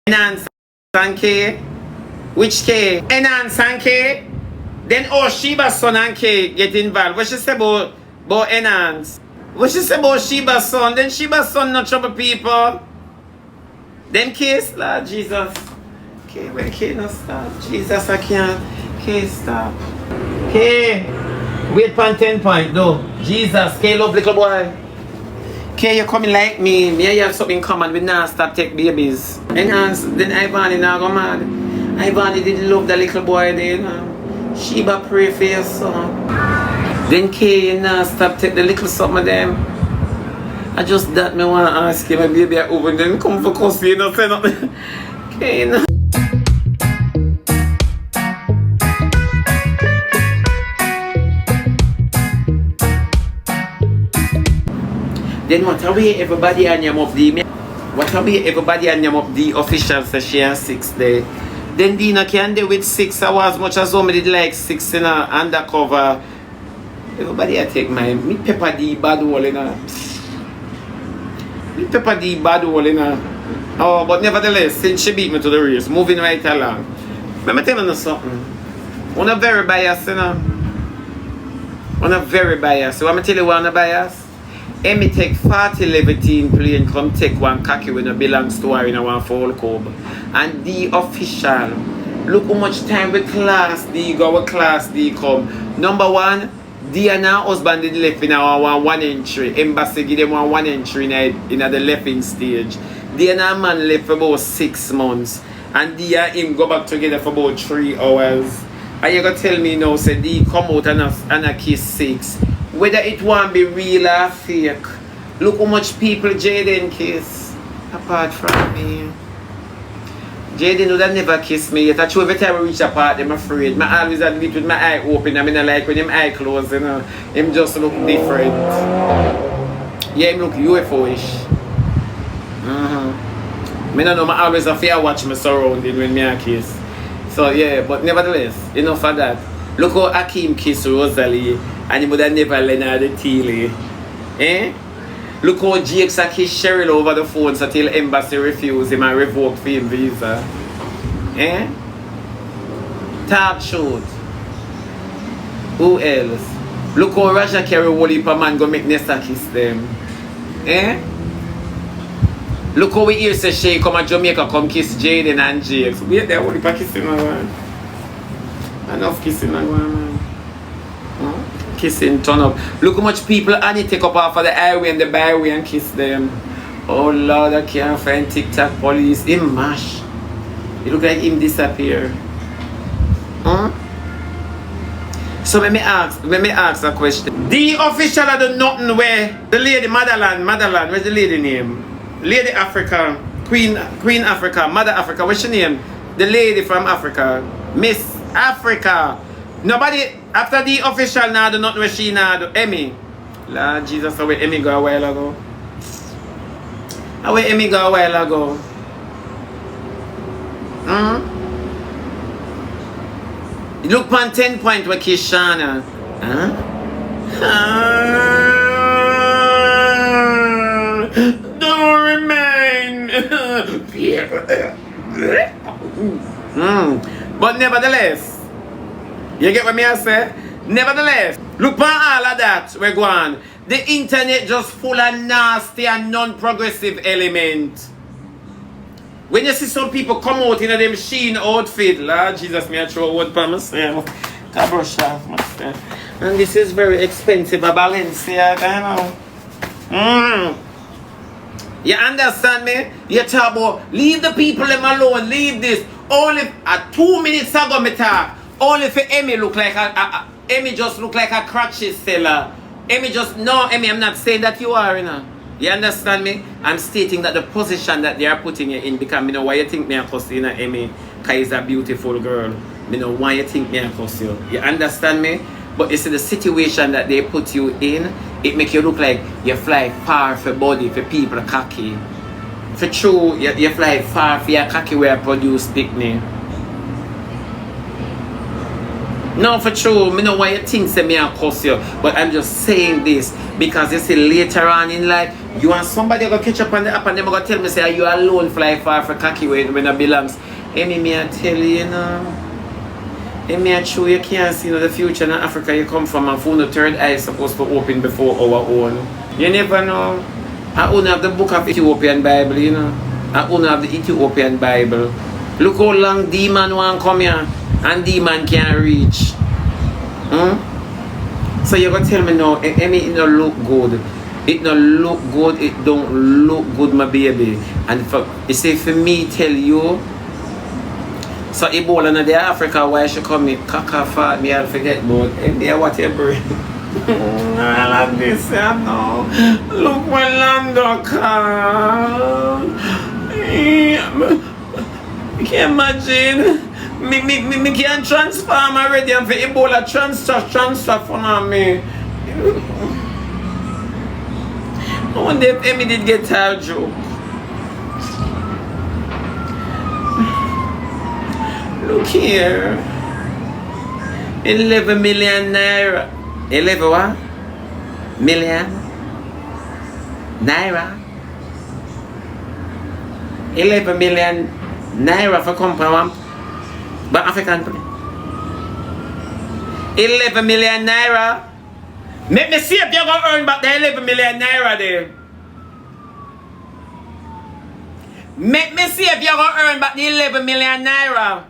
Enhance and K. Which K? Enhance and K. Then Sheba's son and K get involved. What she say about Enhance? What she say about Sheba's son? Then Sheba's son not trouble people. Then K, Lord Jesus. K, where K not stop? Jesus, I can't. K, stop. K, wait for 10 point though. Jesus, K, love little boy. K, you coming like me. Me and you have something in common. We now stop take babies. Enhance, then Ivani now go mad. Ivani didn't love the little boy there, you know. Sheba pray for your son. Then K, you now stop take the little something of them. I just that me want to ask you, my baby I open then come for coffee, you know, say nothing. Okay, you know. Then what are we everybody on your of the what are we everybody on your of the official say she has 6 day. Then Dina can do with 6 hours much as somebody did like 6 in a undercover. Everybody I take my me pepper the bad wall in a Pepper the bad hole in her. Oh, but nevertheless, since she beat me to the race, moving right along. Let me tell you something. One of very biased, you know. One of very biased. So let me tell you one of biased. Amy take 40 levitine plane come take one khaki when it belongs to her in a one full cob. And the official. Look how much time with class D go with class D come. Number 1. Diana husband did left in our one entry. Embassy give them one entry in the left stage. Diana man left for about 6 months. And Dia him go back together for about 3 hours. And you gonna tell me now, say D come out and a kiss 6. Whether it won't be real or fake. Look how much people Jaden kiss. Apart from me. Jaden would have never kissed me yet. I true every time I reach a part, I'm afraid. I always admit with my eye open. I mean, I like when him eye closed, you know. Him just look different. Yeah, him look UFO-ish. I don't know, I always have to watch my surrounding when me a kiss. So yeah, but nevertheless, enough of that. Look how Akeem kissed Rosalie and he would have never Leonard Thiele. Eh? Look how Jakes kissed Cheryl over the phone so till embassy refused him and revoked for him visa. Eh? Talk shoot. Who else? Look how Raja carry whole heap of man go make Nessa kiss them. Eh? Look how we hear say Shay come to Jamaica come kiss Jaden and Jakes. Wait there, whole heap of kissing my man. Enough kissing my man. Kissing turn up. Look how much people Annie take up off of the highway and the byway and kiss them. Oh Lord, I can't find TikTok police. Him mash. It look like him disappear. So let me ask a question. The official of the nothing where the lady Motherland, where's the lady name? Lady Africa, Queen Africa, Mother Africa, what's her name? The lady from Africa. Miss Africa. Nobody after the official now do nothing where she now do. Emmy. Lord Jesus, how where Emmy go a while ago? How where Emmy go a while ago? Look on 10 point where Kishana. Don't remain. But nevertheless. You get what me I say? Nevertheless, look on all of that we're going. The internet just full of nasty and non-progressive element. When you see some people come out in a them sheen outfit, Lord Jesus, me I throw a word for myself. I brush off myself. And this is very expensive, a Balenciaga, you know. You understand me? You talk about, leave the people them alone, leave this. Only 2 minutes ago me talk. Only for Emmy look like Emmy just look like a crutches seller. Emmy just, no Emmy, I'm not saying that you are, you know. You understand me? I'm stating that the position that they are putting you in, because you know why you think me a cuss you, Emmy, because he's a beautiful girl. You know why you think me a cuss you. You understand me? But you see the situation that they put you in, it make you look like you fly far for body, for people cocky. For true, you fly far for your cocky where I produce picnic. No, for true. Me know why you think say me and cuss you. But I'm just saying this because you see later on in life, you and somebody go catch up on the app and them go tell me say you alone fly far for cocky when it belongs. Me I tell you, you know. Me I true you can't see the future in Africa you come from and phone the third eye is supposed to open before our own. You never know. I only have the book of Ethiopian Bible, you know. I only have the Ethiopian Bible. Look how long demon want come here and demon can't reach. So you're gonna tell me now, it don't look good. It don't look good, it don't look good, my baby. And you say for me tell you, so Ebola in the Africa, why she come me caca fat, me I'll forget about and whatever. I like this, I know. Look what Lando come. You can't imagine. Me can't transform already and for Ebola transfer for me. I wonder if Emmy did get her joke. Look here. 11 million naira. 11 what? Million? Naira? 11 million naira for company. But African play. 11 million naira. Let me see if you're gonna earn back the 11 million naira there. Make me see if you're gonna earn back the 11 million naira.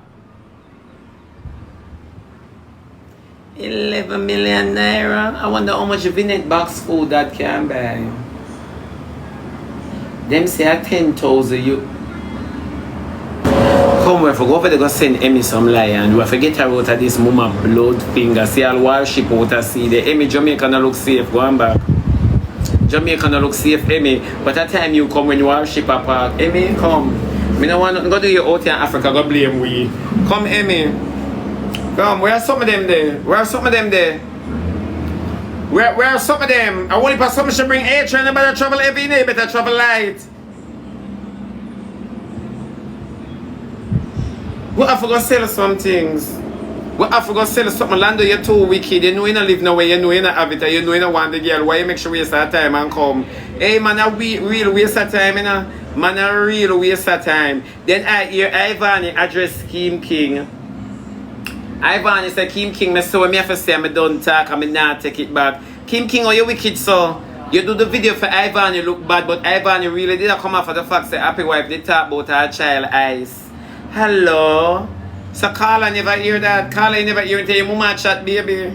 11 million naira. I wonder how much Vinet box food that can buy. Them say at 10,000 you. Come we forgot over they go send Emmy some lion. We forget her out of this mama blood finger. See all worship out of see the Emmy Jamaica no look safe. Go on back. Jamaica no look safe, Emmy. But that time you come when you worship a park. Emmy, come. Me no want to go do your out here in Africa, go blame we. Come Emmy. Come, where are some of them there? Where are some of them there? Where are some of them? I want if someone should bring A train, better travel every day, better travel light. We have to go sell some things. We have to go sell something. Lando, you're too wicked. You know you don't live nowhere. You know you don't have it. You know you don't want the girl. Why you make sure waste our time and come? Hey, man, a real waste of time, you know? Man, a real waste of time. Then I hear Ivan address Kim King. Ivan said, Kim King, me so me have to say I don't talk and me not take it back. Kim King, oh you wicked so. You do the video for Ivan, you look bad, but Ivan you really didn't come out for the fact that happy wife did talk about her child eyes. Hello? So Carla never hear that. Carla never hear until your mama chat, baby.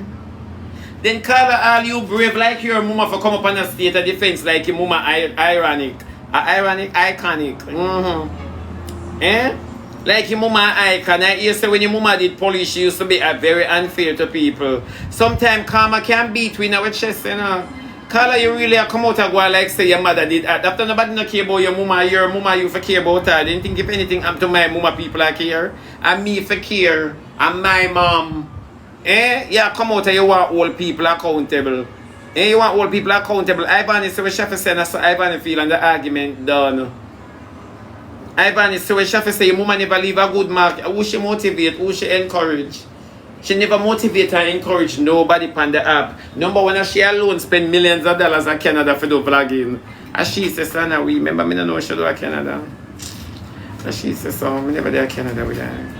Then Carla, all you brave like your mama for come up on a state of defense like your mama ironic. Iconic. Eh? Like your mama icon. I hear say when your mama did police, she used to be very unfair to people. Sometimes karma can beat in our chest, you know. Carla, you really come out and go like say your mother did. After nobody no care about your mama you for care about her. I didn't think if anything happened to my mama people I care. And me for care. And my mom. Eh? Yeah, come out and you want old people accountable. Eh? You want old people accountable. Ivan is so chef saying so Ivan feel and the argument done. Ivan is so chef say your mama never leave a good mark. Who she motivate? Who she encourage? She never motivate or encourage nobody on the app. Number one, she alone spend millions of dollars in Canada for the vlogging. And she says, Sana, we remember me no know she do in Canada. And she says, so we never there in Canada with her.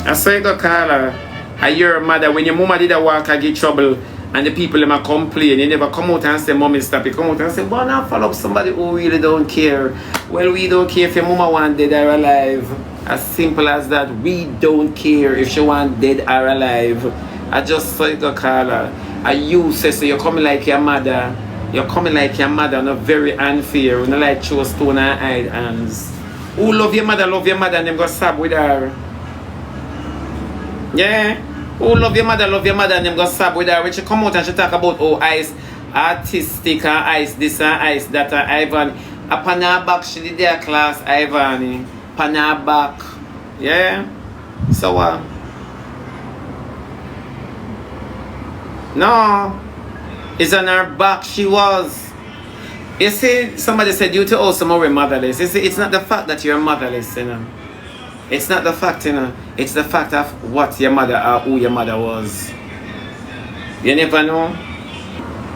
I saw you go call her. And your mother, when your mama did a walk, I get trouble. And the people them complain. You never come out and say, Mommy, stop it. Come out and say, but now follow up somebody who really don't care. Well, we don't care if your mama want dead or alive. As simple as that. We don't care if she want dead or alive. I just saw you go call her. And you say, so you're coming like your mother. You're coming like your mother. Not very unfair. You not like throw stone and hide hands. Who love your mother, and them go stab with her. Yeah? Who love your mother, and them go stab with her. When she come out and she talk about, oh, ice, artistic and ice, this and ice, that and Ivan. Upon her back, she did their class, Ivan. Upon her back. Yeah? So what? No. It's on her back she was. You see, somebody said you to also more motherless. You see, it's not the fact that you're motherless, you know. It's not the fact, you know. It's the fact of what your mother or who your mother was. You never know.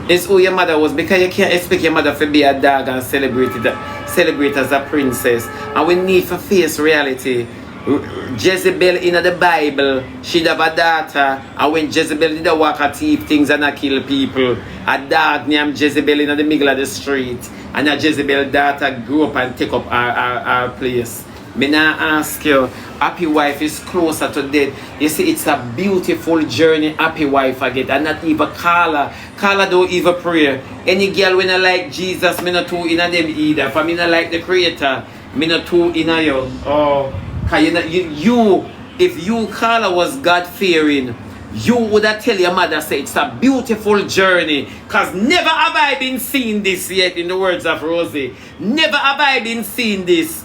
It's who your mother was, because you can't expect your mother to be a dog and celebrate as a princess. And we need to face reality. Jezebel in the Bible, she'd have a daughter, and when Jezebel did walk a thief things and a kill people, a dog named Jezebel in the middle of the street, and a Jezebel daughter grew up and take up our place. Me now ask you, happy wife is closer to death. You see, it's a beautiful journey, happy wife I get, and not even call her don't even pray. Any girl when I like Jesus, me not too in them either. For me not like the creator, me not too in you. Oh, cause you if you call her was God fearing, you would have tell your mother say it's a beautiful journey. Cause never have I been seen this yet, in the words of Rosie. Never have I been seen this.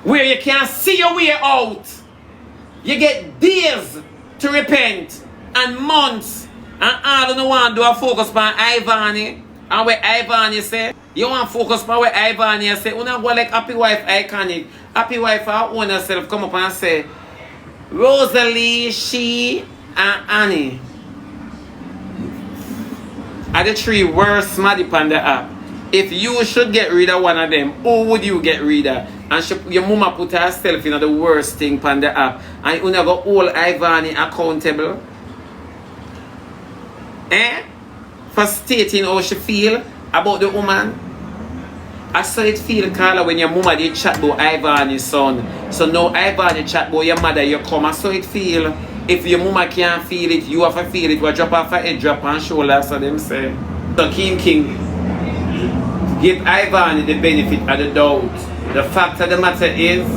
Where you can't see your way out. You get days to repent and months. And all you want to do a focus on Ivani. And what Ivani say, you want to focus on what Ivani say. You don't go like happy wife iconic. Happy wife her own herself come up and say, Rosalie, she and Annie are the three worst smaddy on the app. If you should get rid of one of them, who would you get rid of? And your mama put herself in the worst thing on the app. And you never hold Ivani accountable. For stating how she feel about the woman. I saw it feel, Carla, when your mama did chat about Ivani's son. So now Ivani chat about your mother, you come. I saw it feel. If your mama can't feel it, you have to feel it. We drop off a head, drop on shoulder, so them say. So King, give Ivani the benefit of the doubt. The fact of the matter is,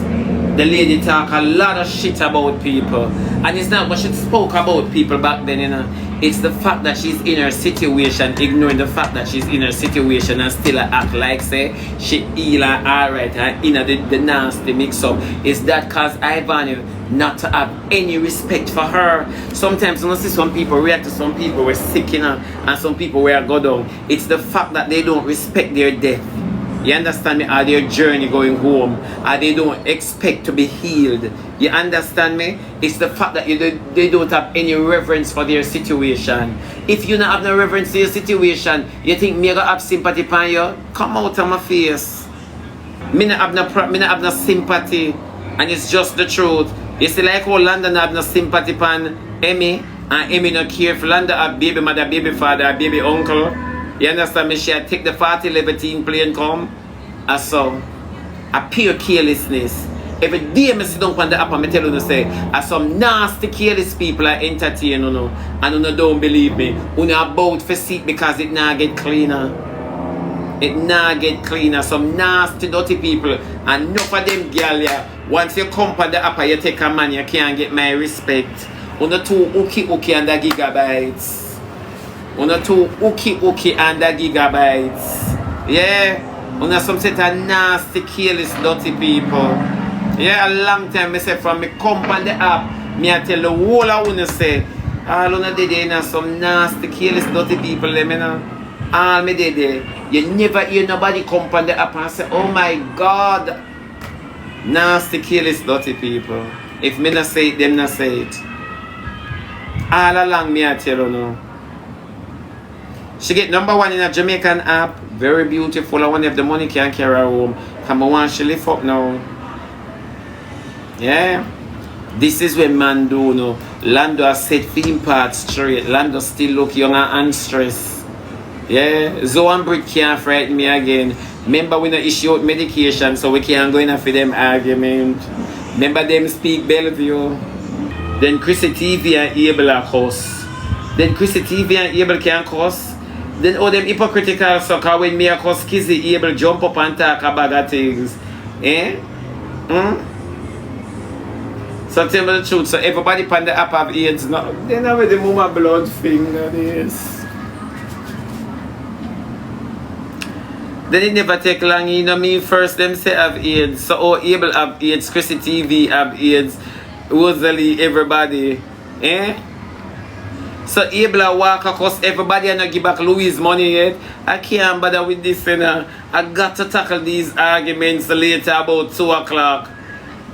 the lady talk a lot of shit about people. And it's not what she spoke about people back then, you know. It's the fact that she's in her situation, ignoring the fact that she's in her situation and still act like, say, she ill and alright and in the nasty mix-up. Is that cause Ivani not to have any respect for her? Sometimes when I see some people react to some people who are sick, you know, and some people who are go down. It's the fact that they don't respect their death. You understand me? Or their journey going home, or they don't expect to be healed. You understand me? It's the fact that they don't have any reverence for their situation. If you don't have no reverence for your situation, you think me gonna have sympathy for you? Come out of my face. Me not have no sympathy, and it's just the truth. You see, like how London have no sympathy for Emmy, and Emmy not care for London have baby mother, baby father, baby uncle. You understand me? She had take the 40-11 plane come. And so, a pure carelessness. Every day I sit down on the app and I tell you, say, some nasty careless people are entertain you know, and you don't believe me. You know about for seat because it now get cleaner. It now get cleaner. Some nasty dirty people. And enough of them girl yeah, once you come on the app and you take a man, you can't get my respect. You know too ookie and the gigabytes. On a two ookie and the gigabytes. Yeah. On a some set of nasty, careless, dirty people. Yeah, a long time I say from me come on the app, me I tell the whole I wanna say. All on the day now some nasty, careless, dirty people them you know. All me day. You never hear nobody come on the app and say, oh my God. Nasty, careless, dirty people. If me not say it, them not say it. All along me I tell you now. She get #1 in a Jamaican app. Very beautiful. I wonder if the money can carry her home. Come on, she lift up now. Yeah. This is what man do now. Lando has set film parts straight. Lando still look young and stressed. Yeah. Zoe and Britt can't frighten me again. Remember we no issue out medication so we can't go in for them argument. Remember them speak Bellevue. Then Chrissy TV and Abel are cuss. Then Chrissy TV and Abel can cuss. Then all them hypocritical sucker when me a cuss Kizzy Abel jump up and talk about that things. Eh? So tell me the truth. So everybody on the app have AIDS now. They know where the mama blood finger is. Then it never take long, you know me first them say have AIDS. So oh Abel have AIDS, Chrissy TV have AIDS, Rosalie, everybody. Eh? So Abel walk across everybody and I give back Louis money yet. I can't bother with this, you know. I got to tackle these arguments later about 2 o'clock.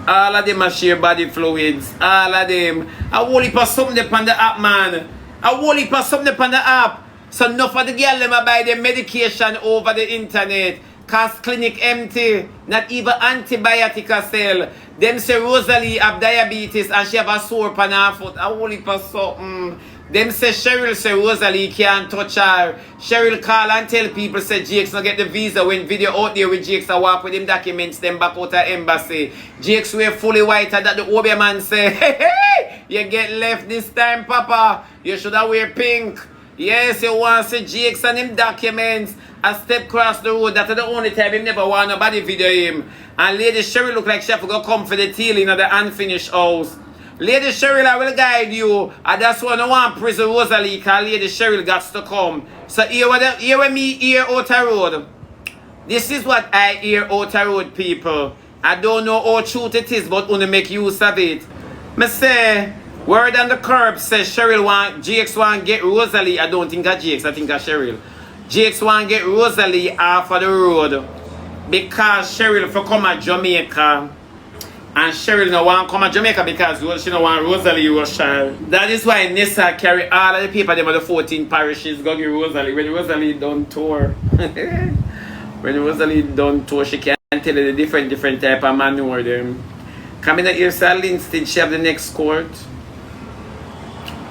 All of them are share body fluids. All of them. A whole heap of something upon the app, man. A whole heap of something upon the app. So enough of the girl them a buy the medication over the internet. Cause clinic empty. Not even antibiotic a sell. Them say Rosalie have diabetes and she have a sore upon her foot. A whole heap of something. Them say Cheryl say Rosalie can't touch her. Cheryl call and tell people say Jakes not get the visa when video out there with Jakes a walk with him documents them back out of embassy. Jakes wear fully white and that the Obia man say, hey, you get left this time, Papa. You should have wear pink. Yes, you want to see Jakes and him documents. A step across the road. That's the only time him never want nobody video him. And Lady Cheryl look like she have to go come for the tealing of the unfinished house. Lady Cheryl, I will guide you. And that's why I want prison Rosalie, because Lady Cheryl got to come. So here with me hear out the road. This is what I hear out the road, people. I don't know how true it is, but only make use of it. Me say, word on the curb says Cheryl want, Jakes want get Rosalie. I don't think of Jakes, I think of Cheryl. Jakes want get Rosalie off of the road. Because Cheryl for come to Jamaica. And Cheryl no want come to Jamaica because she no want Rosalie Rochelle. That is why Nessa carry all of the people them of the 14 parishes go get Rosalie. When Rosalie done tour. When Rosalie done tour, she can tell you the different type of manure them. Coming in here, Sally instead she have the next court.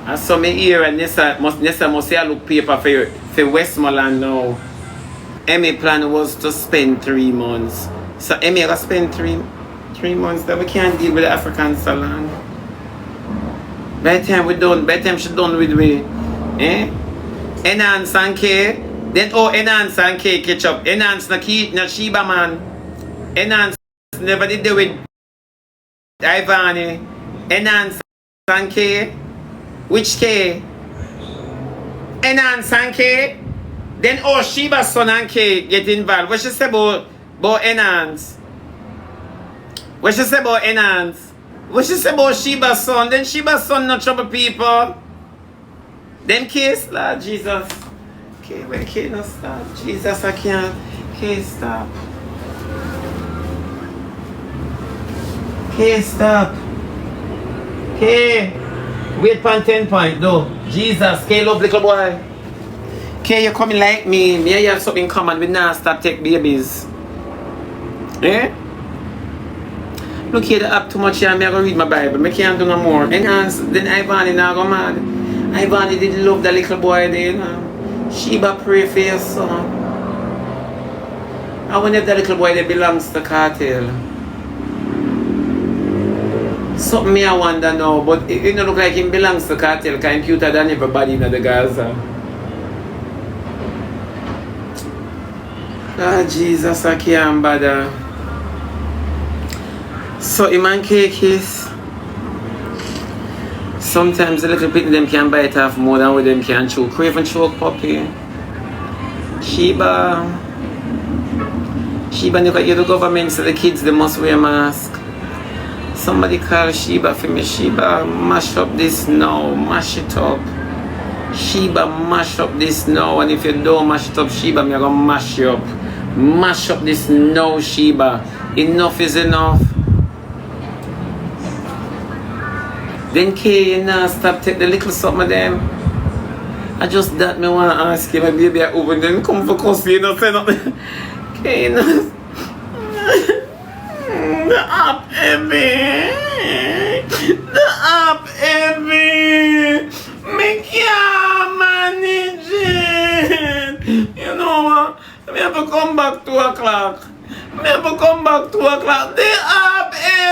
And so me here and Nessa must say I look paper for Westmoreland now. Emmy plan was to spend 3 months. So Emmy gonna spend 3 months that we can't deal with the African salon. By the time we done, by the time she done with me, Enhance and K, then Enhance and K catch up. Enhance na Sheba man. Enhance never did do with Ivani. Enhance and K. Which K? Enhance and K. Then Sheba's son and K get involved. What she say about Enhance? What she say about Enhance? What she say about Sheba's son? Then Sheba's son not trouble people. Then case, Lord Jesus. Okay, when K not stop. Jesus, I can't. K stop. K stop. K. Wait for 10 point though. Jesus, K love little boy. K, you coming like me. Me and you have something in common. We now start take babies. Eh? Look here, the app too much here. I'm going to read my Bible. I can't do no more. And then Ivani now go mad. Ivani did love the little boy there, you know. Sheba pray for your son. I wonder if the little boy that belongs to cartel. Something me I wonder now, but it don't look like him belongs to cartel because he's cuter than everybody in the Gaza. Ah, Jesus, I can't bother. So, him and cakes. Sometimes the little bit of them can bite off more than what them can choke. Craven choke puppy. Sheba, look at you, the government so the kids they must wear mask. Somebody call Sheba for me. Sheba, mash up this now. Mash it up. Sheba, mash up this now. And if you don't mash it up, Sheba, I'm gonna mash you up. Mash up this now, Sheba. Enough is enough. Then K, you know, stop take the little something of them. I just that me want to ask you, my baby, I open them, come for coffee, you know, say nothing. K, you know. The app heavy. The app heavy. Me can't manage it. You know what? I have to come back 2 o'clock. I have to come back 2 o'clock. The app heavy.